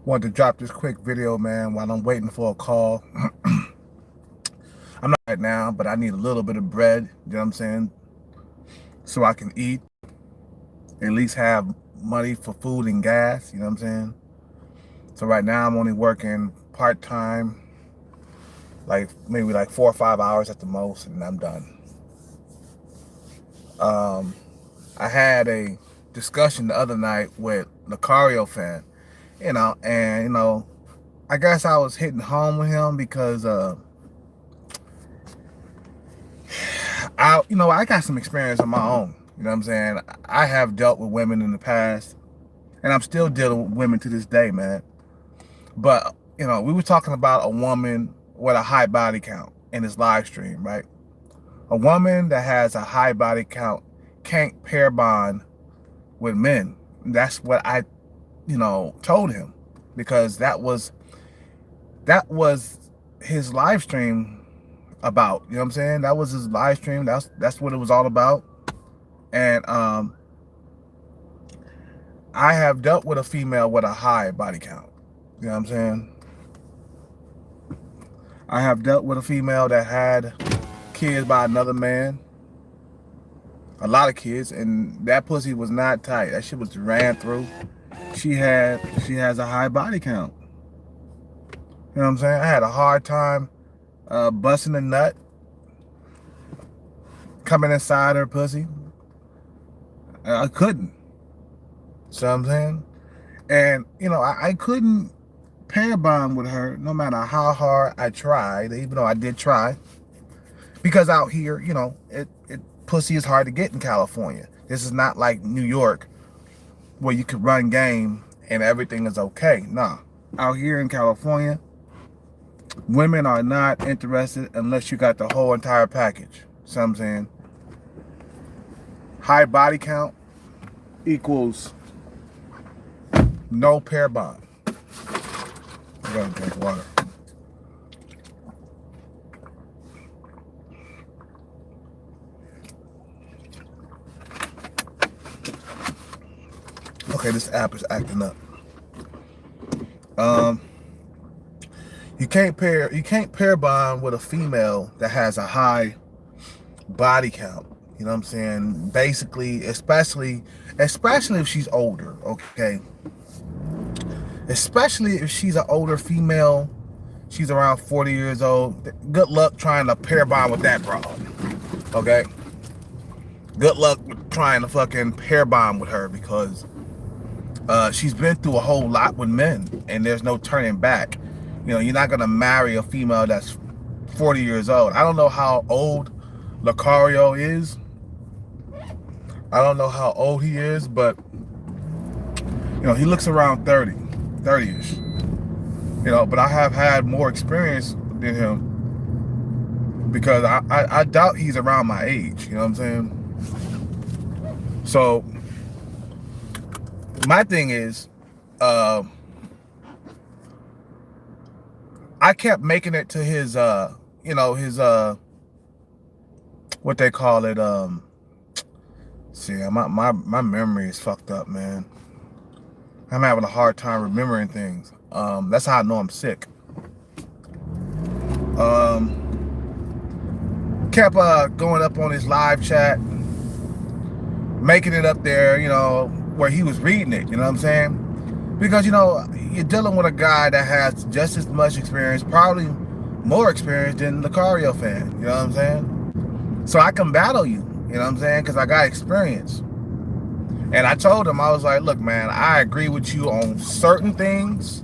Wanted to drop this quick video, man, while I'm waiting for a call. I'm not right now, but I need a little bit of bread, you know what I'm saying? So I can eat, at least have money for food and gas, you know what I'm saying? So right now I'm only working part-time, like maybe like 4 or 5 hours at the most, and I'm done. I had a discussion the other night with Lucario fan, and I guess I was hitting home with him because I got some experience on my own. You know what I'm saying? I have dealt with women in the past, and I'm still dealing with women to this day, man. But, we were talking about a woman with a high body count in this live stream, right? A woman that has a high body count can't pair bond with men. That's what I, told him, because that was his live stream about. You know what I'm saying? That was his live stream. That's what it was all about. And I have dealt with a female with a high body count. You know what I'm saying? I have dealt with a female that had kids by another man, a lot of kids, and that pussy was not tight. That shit was ran through. She has a high body count. You know what I'm saying? I had a hard time busting a nut coming inside her pussy. I couldn't. See what I'm saying? And I couldn't pair bond with her no matter how hard I tried, even though I did try. Because out here, pussy is hard to get in California. This is not like New York where you could run game and everything is okay. Nah. Out here in California, women are not interested unless you got the whole entire package. See what I'm saying? High body count equals no pair bond. I gotta drink water. Okay, this app is acting up. You can't pair bond with a female that has a high body count. You know what I'm saying? Basically, especially if she's older, okay? Especially if she's an older female, she's around 40 years old. Good luck trying to pair bond with that broad, okay? Good luck trying to fucking pair bond with her, because she's been through a whole lot with men, and there's no turning back. You're not gonna marry a female that's 40 years old. I don't know how old Lucario is. I don't know how old he is, but he looks around 30-ish. But I have had more experience than him, because I doubt he's around my age. You know what I'm saying? So my thing is, I kept making it to his his what they call it, see, my memory is fucked up, man. I'm having a hard time remembering things. That's how I know I'm sick. Kept going up on his live chat, making it up there, where he was reading it, you know what I'm saying? Because, you're dealing with a guy that has just as much experience, probably more experience than the Lucario fan, you know what I'm saying? So I can battle you, you know what I'm saying? Because I got experience. And I told him, I was like, look, man, I agree with you on certain things,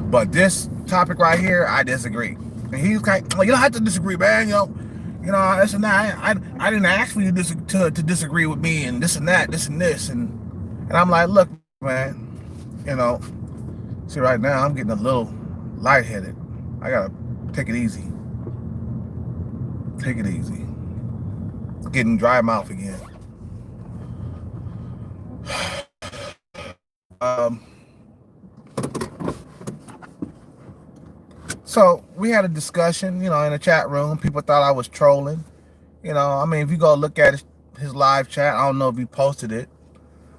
but this topic right here, I disagree. And he's like, well, you don't have to disagree, man, this and that. I didn't ask for you to disagree with me, and this and that, this and this. And I'm like, look, man, see, right now I'm getting a little lightheaded. I gotta take it easy. Take it easy. Getting dry mouth again. So we had a discussion, in the chat room. People thought I was trolling. If you go look at his live chat, I don't know if he posted it,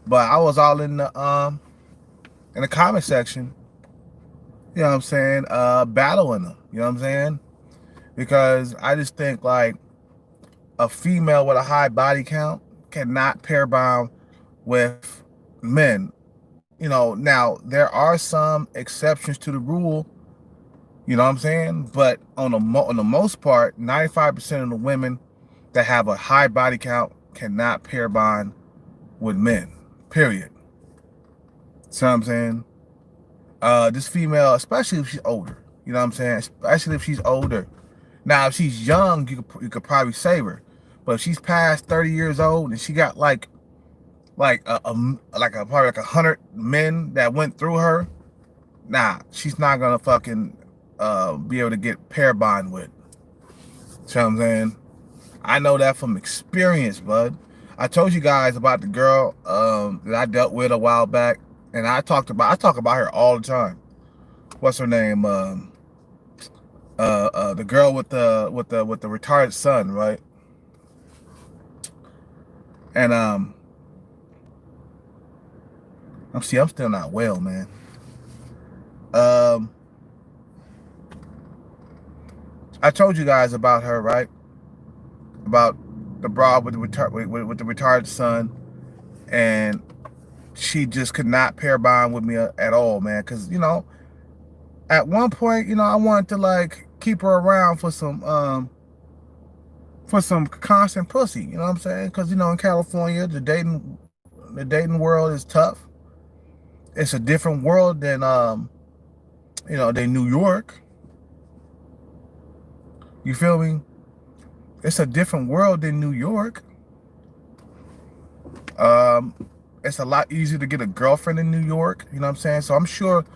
but I was all in the in the comment section, you know what I'm saying, battling them, you know what I'm saying? Because I just think like a female with a high body count cannot pair bond with men. You know, now there are some exceptions to the rule, you know what I'm saying? But on the most part, 95% of the women that have a high body count cannot pair bond with men. Period. See what I'm saying? This female, especially if she's older, you know what I'm saying? Especially if she's older. Now, if she's young, you could probably save her. But if she's past 30 years old and she got probably like 100 men that went through her, nah, she's not gonna fucking be able to get pair bond with. See what I'm saying? I know that from experience, bud. I told you guys about the girl that I dealt with a while back, and I talk about her all the time. What's her name? The girl with the retarded son, right? And I'm still not well, man. I told you guys about her, right? About the broad with the retarded son, and she just could not pair bond with me at all, man. Because you know, at one point, you know, I wanted to like keep her around for some constant pussy. You know what I'm saying? Because you know, in California, the dating world is tough. It's a different world than you know, than New York. You feel me? It's a different world than New York. It's a lot easier to get a girlfriend in New York. You know what I'm saying? So I'm sure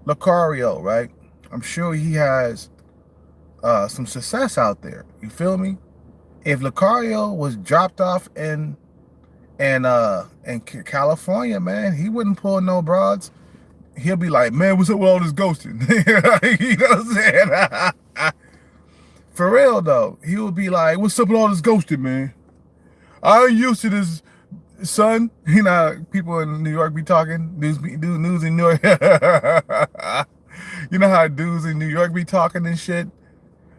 Lucario, right? I'm sure he has some success out there. You feel me? If Lucario was dropped off in California, man, he wouldn't pull no broads. He'll be like, man, what's up with all this ghosting? You know what I'm saying? For real though, he would be like, what's up with all this ghosting, man? I ain't used to this, son. You know, people in New York be talking, news in New York. You know how dudes in New York be talking and shit?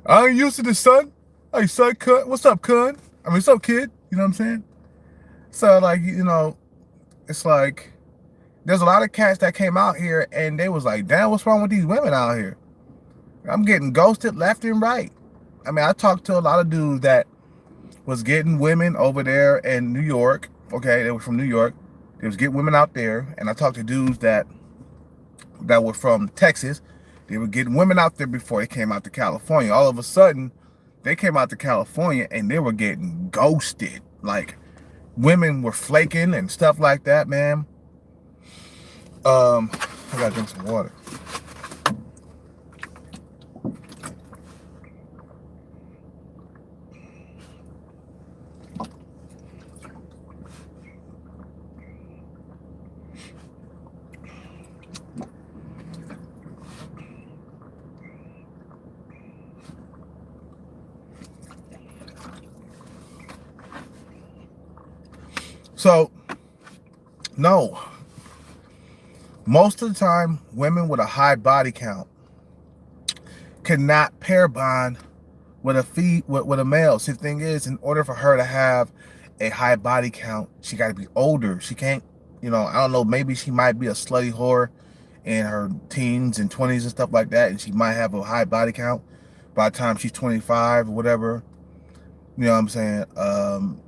I ain't used to this, son. Hey, son, what's up, cun? I mean, what's up, kid? You know what I'm saying? So, like, you know, it's like, there's a lot of cats that came out here and they was like, damn, what's wrong with these women out here? I'm getting ghosted left and right. I mean, I talked to a lot of dudes that was getting women over there in New York. Okay, they were from New York. They was getting women out there. And I talked to dudes that were from Texas. They were getting women out there before they came out to California. All of a sudden, they came out to California and they were getting ghosted. Like, women were flaking and stuff like that, man. I gotta drink some water. So, no. Most of the time, women with a high body count cannot pair bond with a male. See, the thing is, in order for her to have a high body count, she got to be older. She can't, you know, I don't know, maybe she might be a slutty whore in her teens and 20s and stuff like that, and she might have a high body count by the time she's 25 or whatever. You know what I'm saying?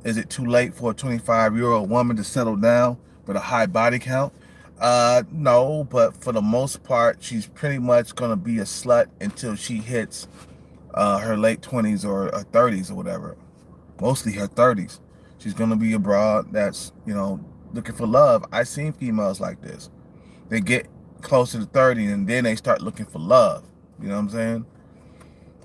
Is it too late for a 25-year-old woman to settle down with a high body count? No, but for the most part, she's pretty much going to be a slut until she hits her late 20s or 30s or whatever. Mostly her 30s. She's going to be a broad that's, you know, looking for love. I've seen females like this. They get closer to 30 and then they start looking for love. You know what I'm saying?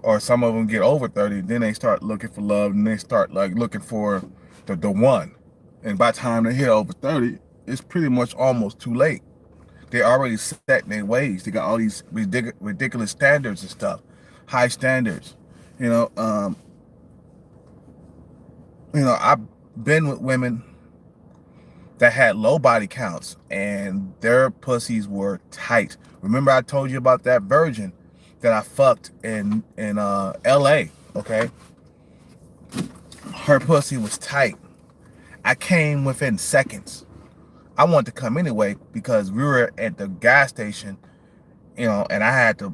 Or some of them get over 30, then they start looking for love, and they start like looking for the one. And by the time they hit over 30, it's pretty much almost too late. They already set in their ways. They got all these ridiculous standards and stuff, high standards. You know, I've been with women that had low body counts, and their pussies were tight. Remember I told you about that virgin that I fucked in LA, okay? Her pussy was tight. I came within seconds. I wanted to come anyway because we were at the gas station, and I had to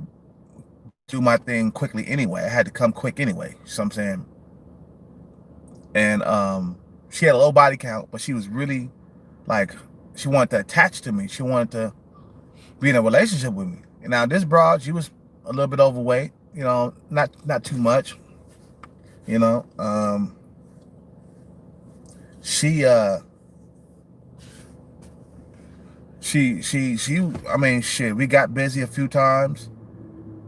do my thing quickly anyway. I had to come quick anyway. You know what I'm saying? And she had a low body count, but she was really like, she wanted to attach to me. She wanted to be in a relationship with me. And now this broad, she was a little bit overweight, not too much, you know. She I mean, shit, we got busy a few times.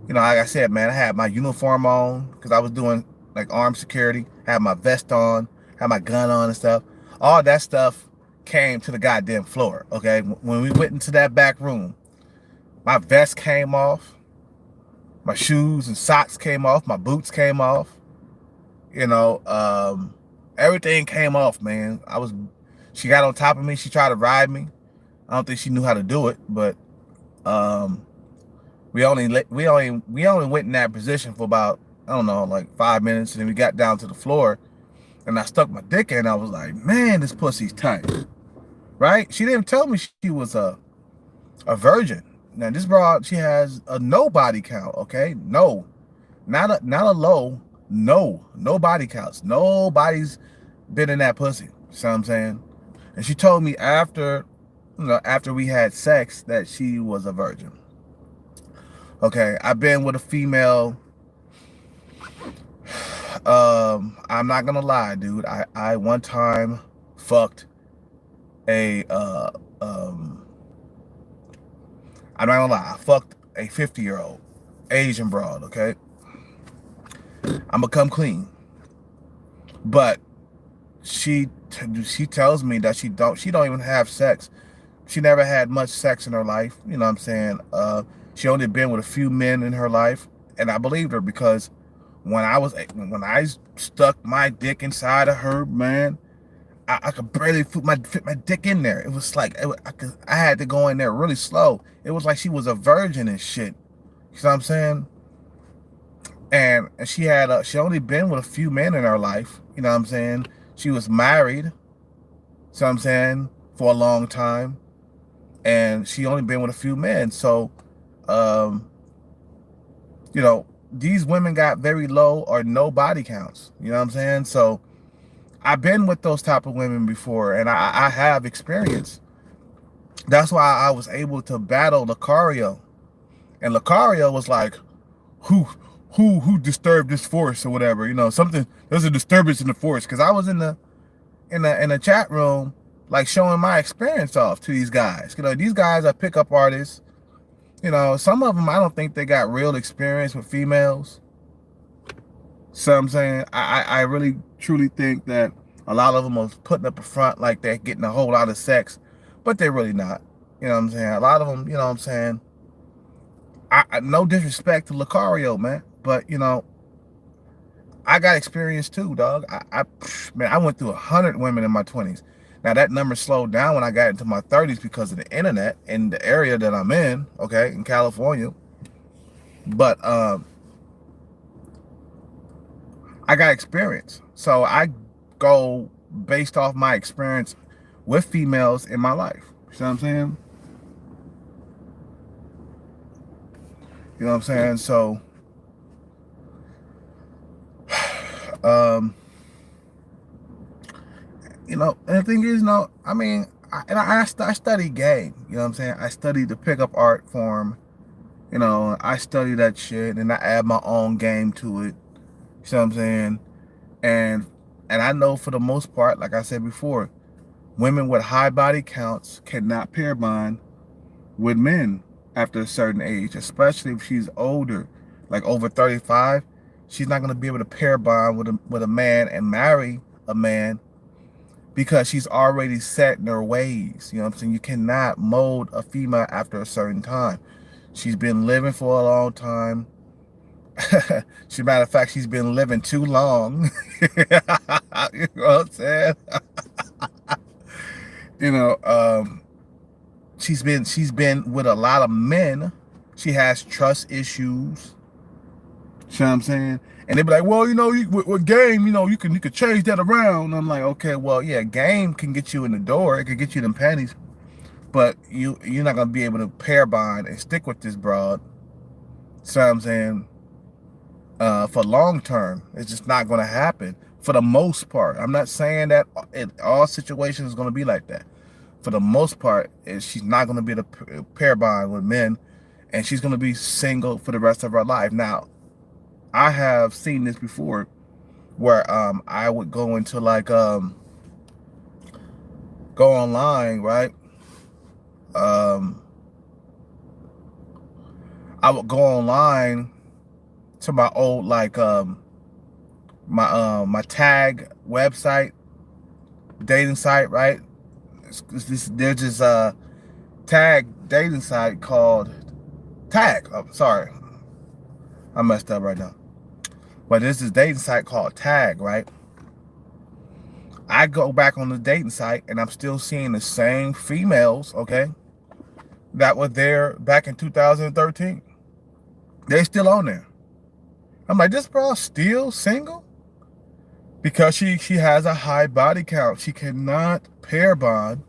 Like I said, man, I had my uniform on because I was doing like armed security. I had my vest on, had my gun on and stuff. All that stuff came to the goddamn floor, okay? When we went into that back room, my vest came off, my shoes and socks came off, my boots came off, everything came off, man. She got on top of me, she tried to ride me. I don't think she knew how to do it, but we only went in that position for about, I don't know, like 5 minutes, and then we got down to the floor, and I stuck my dick in. I was like, man, this pussy's tight, right? She didn't tell me she was a virgin. Now this broad, she has a no body count, okay? No, not a low, no body counts. Nobody's been in that pussy. You know what I'm saying? And she told me after we had sex that she was a virgin. Okay, I've been with a female. I'm not gonna lie, dude. I one time fucked a I'm not gonna lie, I fucked a 50-year-old Asian broad, okay? I'm gonna come clean. But she tells me that she don't even have sex. She never had much sex in her life, you know what I'm saying? She only been with a few men in her life, and I believed her because when I stuck my dick inside of her, man, I could barely fit my dick in there. It was like I had to go in there really slow. It was like she was a virgin and shit. You know what I'm saying? And she only been with a few men in her life. You know what I'm saying? She was married. So I'm saying, for a long time, and she only been with a few men. So, these women got very low or no body counts. You know what I'm saying? So I've been with those type of women before, and I have experience. That's why I was able to battle Lucario. And Lucario was like, who disturbed this force or whatever, something, there's a disturbance in the force. Cause I was in the chat room, like showing my experience off to these guys. These guys are pickup artists. Some of them, I don't think they got real experience with females. So I'm saying, I really truly think that a lot of them are putting up a front like they're getting a whole lot of sex, but they're really not. You know what I'm saying? A lot of them, you know what I'm saying? I no disrespect to Lucario, man, but I got experience too, dog. I went through 100 women in my 20s. Now that number slowed down when I got into my 30s because of the internet in the area that I'm in, okay, in California. But I got experience. So I go based off my experience with females in my life. You know what I'm saying? You know what I'm saying? So and the thing is, I mean, I studied game, you know what I'm saying? I studied the pickup art form, I study that shit, and I add my own game to it, you know what I'm saying? And I know for the most part, like I said before, women with high body counts cannot pair bond with men after a certain age, especially if she's older, like over 35. She's not going to be able to pair bond with a man and marry a man because she's already set in her ways. You know what I'm saying? You cannot mold a female after a certain time. She's been living for a long time. Matter of fact, she's been living too long. You know what I'm saying? You know, she's been with a lot of men. She has trust issues. You know what I'm saying? And they be like, well, you know, with game, you know, you can change that around. And I'm like, okay, well, yeah, game can get you in the door. It can get you them panties. But you're not gonna be able to pair bond and stick with this broad. So I'm saying, for long term, it's just not gonna happen for the most part. I'm not saying that in all situations is gonna be like that. For the most part, she's not gonna be able to pair bond with men, and she's gonna be single for the rest of her life. Now, I have seen this before, where I would go into like go online, right? I would go online to my old like my tag website, dating site, right? There's this tag dating site called Tag. Oh, sorry, I messed up right now. But there's this dating site called Tag, right? I go back on the dating site and I'm still seeing the same females, okay, that were there back in 2013. They're still on there. I'm like, this girl's still single? Because she has a high body count. She cannot pair bond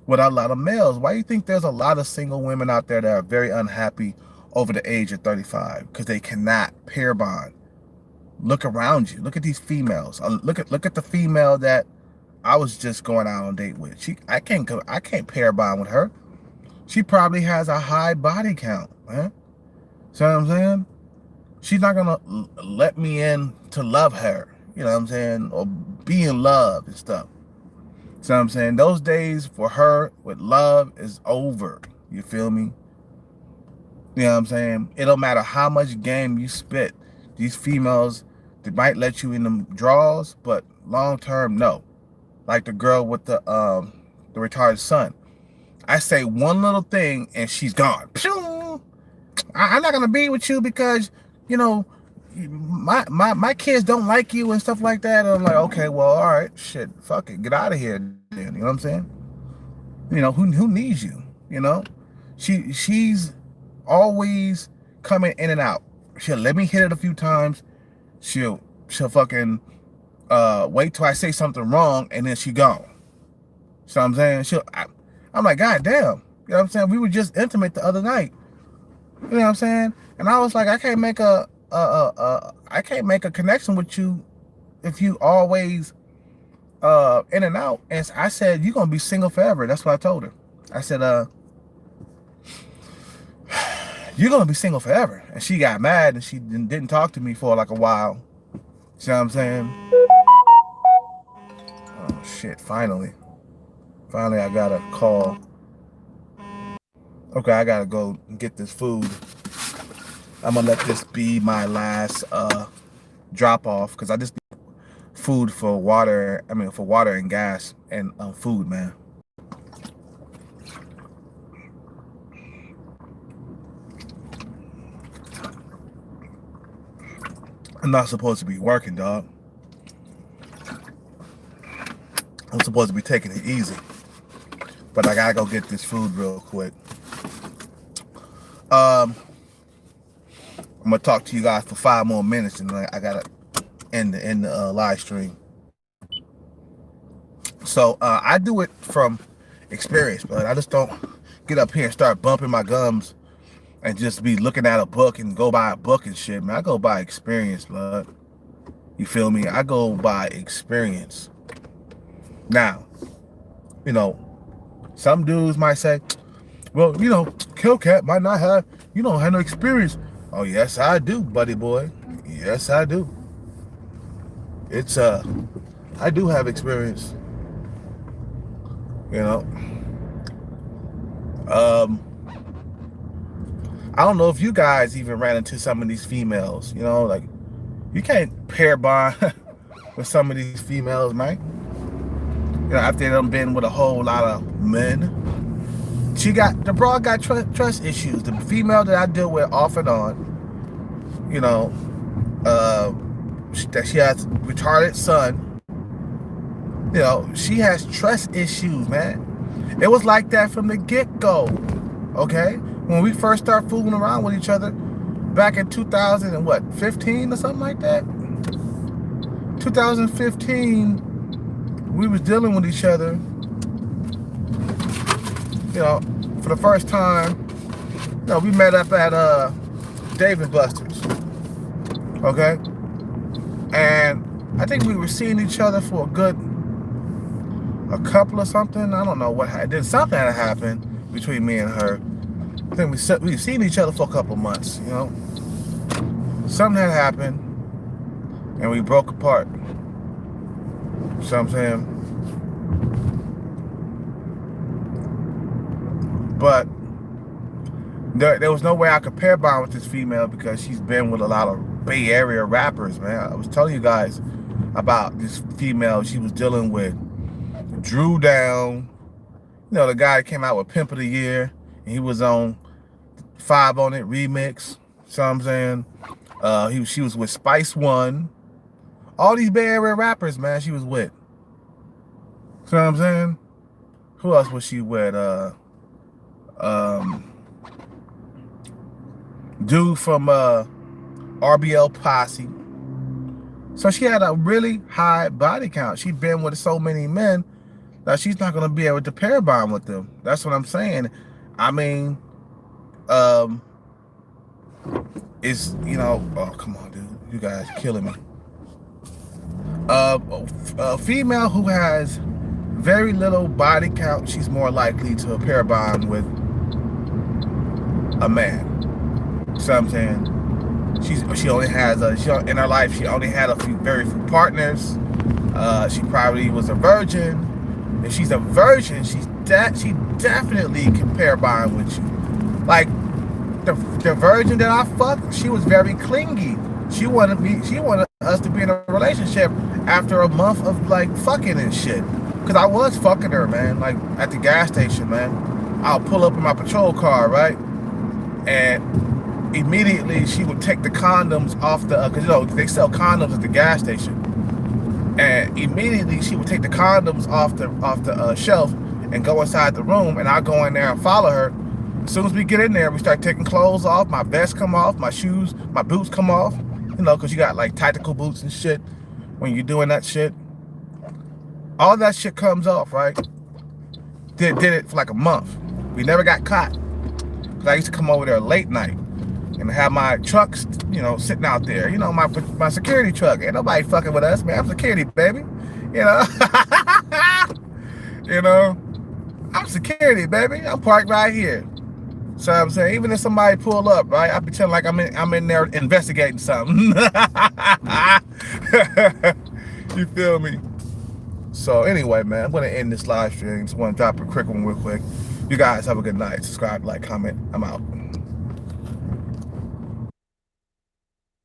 with a lot of males. Why do you think there's a lot of single women out there that are very unhappy over the age of 35? Because they cannot pair bond. Look around you. Look at these females. Look at the female that I was just going out on a date with. I can't pair bond with her. She probably has a high body count, man. See what I'm saying? She's not gonna let me in to love her, you know what I'm saying, or be in love and stuff. So I'm saying those days for her with love is over. You feel me? You know what I'm saying? It don't matter how much game you spit. These females, they might let you in them draws, but long term, no. Like the girl with the retarded son. I say one little thing and she's gone. I'm not gonna be with you because, you know, my kids don't like you and stuff like that. And I'm like, okay, well, all right, shit, fuck it, get out of here then. You know what I'm saying? You know, who needs you? You know, she's always coming in and out. She'll let me hit it a few times. She'll fucking wait till I say something wrong and then she gone. So I'm saying I'm like, God damn. You know what I'm saying? We were just intimate the other night. You know what I'm saying? And I was like, I can't make a connection with you if you always in and out. And I said, you're gonna be single forever. That's what I told her. I said, you're gonna be single forever. And she got mad and she didn't talk to me for like a while. See what I'm saying? Oh shit, finally I got a call. Okay, I gotta go get this food. I'm gonna let this be my last drop off because I just need food for water. I mean, for water and gas and food, man. I'm not supposed to be working, dog. I'm supposed to be taking it easy. But I gotta go get this food real quick. I'm gonna talk to you guys for 5 more minutes and I gotta end the live stream. So I do it from experience, but I just don't get up here and start bumping my gums and just be looking at a book and go by a book and shit, man. I go by experience, blood. You feel me? I go by experience. Now, you know, some dudes might say, well, you know, Killcat might not have, you don't have no experience. Oh, yes, I do, buddy boy. Yes, I do. It's, I do have experience. You know? I don't know if you guys even ran into some of these females, you know, like, you can't pair bond with some of these females, man. You know, after they've been with a whole lot of men. The broad got trust issues. The female that I deal with off and on, you know, that she has a retarded son. You You know, she has trust issues, man. It was like that from the get-go, okay? When we first started fooling around with each other back in 2015 or something like that. 2015, we was dealing with each other, you know, for the first time. You know, we met up at Dave & Buster's, okay? And I think we were seeing each other for a couple or something. I don't know what happened. Something had happened between me and her. I think we've seen each other for a couple months, you know. Something had happened, and we broke apart. You know what I'm saying? But there was no way I could pair bond with this female because she's been with a lot of Bay Area rappers, man. I was telling you guys about this female she was dealing with. Drew Down, you know, the guy that came out with Pimp of the Year, and he was on 5 on It remix. You know what I'm saying? She was with Spice One. All these Bay Area rappers, man, she was with. You know what I'm saying? Who else was she with? Dude from RBL Posse. So she had a really high body count. She'd been with so many men that she's not gonna be able to pair bond with them. That's what I'm saying. I mean, it's, you know, oh come on, dude, you guys are killing me. A female who has very little body count, she's more likely to pair bond with a man. So I'm saying, she only has in her life she only had very few partners. She probably was a virgin. If she's a virgin, she definitely can pair bond with you. Like the virgin that I fucked, she was very clingy. She wanted us to be in a relationship after a month of like fucking and shit. Cause I was fucking her, man. Like at the gas station, man. I'll pull up in my patrol car, right? And immediately she would take the condoms off the, cause you know they sell condoms at the gas station. And immediately she would take the condoms off the shelf and go inside the room, and I go in there and follow her. As soon as we get in there, we start taking clothes off. My vest come off, my shoes, my boots come off. You know, cause you got like tactical boots and shit when you're doing that shit. All that shit comes off, right? Did it for like a month. We never got caught. Cause I used to come over there late night and have my trucks, you know, sitting out there. You know, my security truck. Ain't nobody fucking with us, man. I'm security, baby. You know? You know? I'm security, baby. I'm parked right here. So I'm saying, even if somebody pull up, right, I pretend like I'm in there investigating something. You feel me? So anyway, man, I'm gonna end this live stream. Just want to drop a quick one real quick. You guys have a good night. Subscribe, like, comment. I'm out.